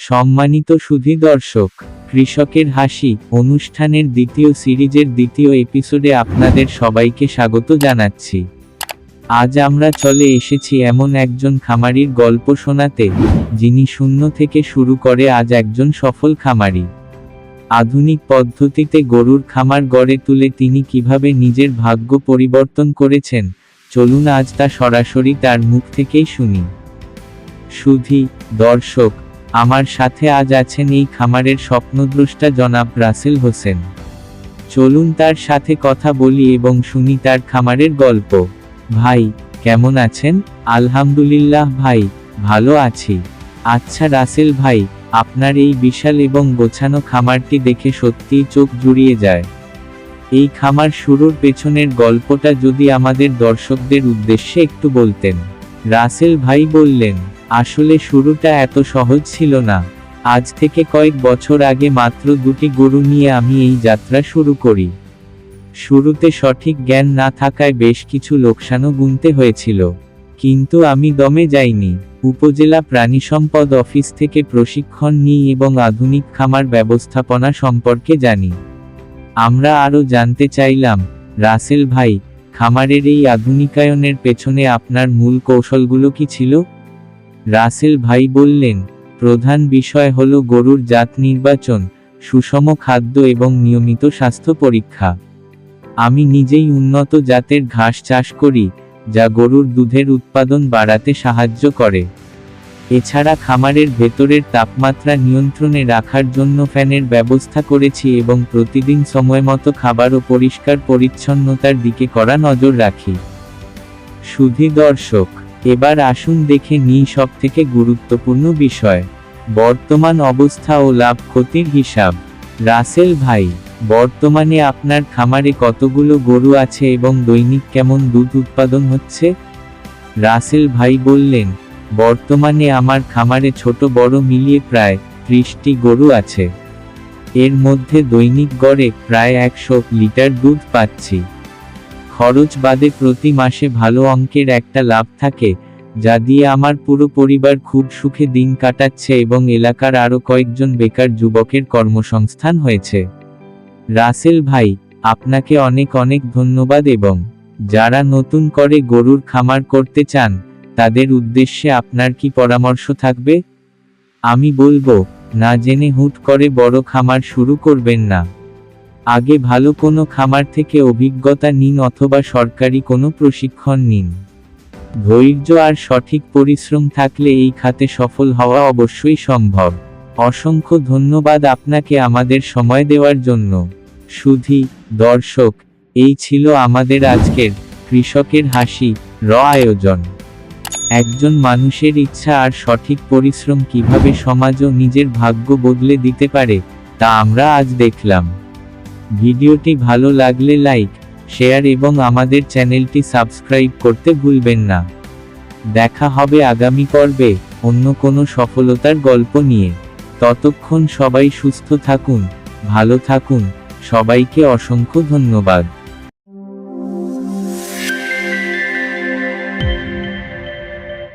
সম্মানিত সুধী দর্শক, কৃষকের হাসি অনুষ্ঠানের দ্বিতীয় সিরিজের দ্বিতীয় এপিসোডে আপনাদের সবাইকে স্বাগত জানাচ্ছি। আজ আমরা চলে এসেছি এমন একজন খামারির গল্প শোনাতে, যিনি শূন্য থেকে শুরু করে আজ একজন সফল খামারি। আধুনিক পদ্ধতিতে গরুর খামার গড়ে তুলে তিনি কিভাবে নিজের ভাগ্য পরিবর্তন করেছেন, চলুন আজ তা সরাসরি তার মুখ থেকেই শুনি। সুধী দর্শক, আমার সাথে আজ আছেন এই খামারের স্বপ্নদ্রষ্টা জনাব রাসেল হোসেন। চলুন তার সাথে কথা বলি এবং শুনি তার খামারের গল্প। ভাই, কেমন আছেন? আলহামদুলিল্লাহ ভাই, ভালো আছি। আচ্ছা রাসেল ভাই, আপনার এই বিশাল এবং গোছানো খামারটি দেখে সত্যিই চোখ জুড়িয়ে যায়। এই খামার শুরুর পেছনের গল্পটা যদি আমাদের দর্শকদের উদ্দেশ্যে একটু বলতেন। রাসেল ভাই বললেন, আসলে শুরুটা এত সহজ ছিল না। আজ থেকে কয়েক বছর আগে মাত্র 2টি গরু নিয়ে আমি এই যাত্রা শুরু করি। শুরুতে সঠিক জ্ঞান না থাকায় বেশ কিছু লোকসানও গুনতে হয়েছিল, কিন্তু আমি দমে যাইনি। উপজেলা প্রাণিসম্পদ অফিস থেকে প্রশিক্ষণ নিই এবং আধুনিক খামার ব্যবস্থাপনা সম্পর্কে জানি। আমরা আরও জানতে চাইলাম, রাসেল ভাই, খামারের এই আধুনিকায়নের পেছনে আপনার মূল কৌশলগুলো কি ছিল? রাসেল ভাই বললেন, প্রধান বিষয় হলো গরুর জাত নির্বাচন, সুষম খাদ্য এবং নিয়মিত স্বাস্থ্য পরীক্ষা। আমি নিজেই উন্নত জাতের ঘাস চাষ করি, যা গরুর দুধের উৎপাদন বাড়াতে সাহায্য করে। এছাড়া খামারের ভেতরের তাপমাত্রা নিয়ন্ত্রণে রাখার জন্য ফ্যানের ব্যবস্থা করেছি এবং প্রতিদিন সময়মতো খাবার ও পরিষ্কার পরিচ্ছন্নতার দিকে কড়া নজর রাখি। সুধী দর্শক, এবার আসুন দেখে নিই সবথেকে গুরুত্বপূর্ণ বিষয়, বর্তমান অবস্থা ও লাভ ক্ষতির হিসাব। রাসেল ভাই, বর্তমানে আপনার খামারে কতগুলো গরু আছে এবং দৈনিক কেমন দুধ উৎপাদন হচ্ছে? রাসেল ভাই বললেন, বর্তমানে আমার খামারে ছোট বড় মিলিয়ে প্রায় 30টি গরু আছে। এর মধ্যে দৈনিক গড়ে প্রায় 100 লিটার দুধ পাচ্ছি। খরচ বাদে প্রতি মাসে ভালো অঙ্কের একটা লাভ থাকে, যা দিয়ে আমার পুরো পরিবার খুব সুখে দিন কাটাচ্ছে এবং এলাকার আরও কয়েকজন বেকার যুবকের কর্মসংস্থান হয়েছে। রাসেল ভাই, আপনাকে অনেক অনেক ধন্যবাদ এবং যারা নতুন করে গরুর খামার করতে চান, তাদের উদ্দেশ্যে আপনার কি পরামর্শ থাকবে? আমি বলবো, না জেনে হুট করে বড় খামার শুরু করবেন না। আগে ভালো কোনো খামার থেকে অভিজ্ঞতা নিন অথবা সরকারি কোনো প্রশিক্ষণ নিন। ধৈর্য আর সঠিক পরিশ্রম থাকলে এই খাতে সফল হওয়া অবশ্যই সম্ভব। অসংখ্য ধন্যবাদ আপনাকে আমাদের সময় দেওয়ার জন্য। সুধী দর্শক, এই ছিল আমাদের আজকের কৃষকের হাসি আয়োজন। একজন মানুষের ইচ্ছা আর সঠিক পরিশ্রম কিভাবে সমাজ ও নিজের ভাগ্য বদলে দিতে পারে, তা আমরা আজ দেখলাম। ভিডিওটি ভালো লাগলে লাইক, শেয়ার এবং আমাদের চ্যানেলটি সাবস্ক্রাইব করতে ভুলবেন না। দেখা হবে আগামী পর্বে অন্য কোনো সফলতার গল্প নিয়ে। ততক্ষণ সবাই সুস্থ থাকুন, ভালো থাকুন। সবাইকে অসংখ্য ধন্যবাদ।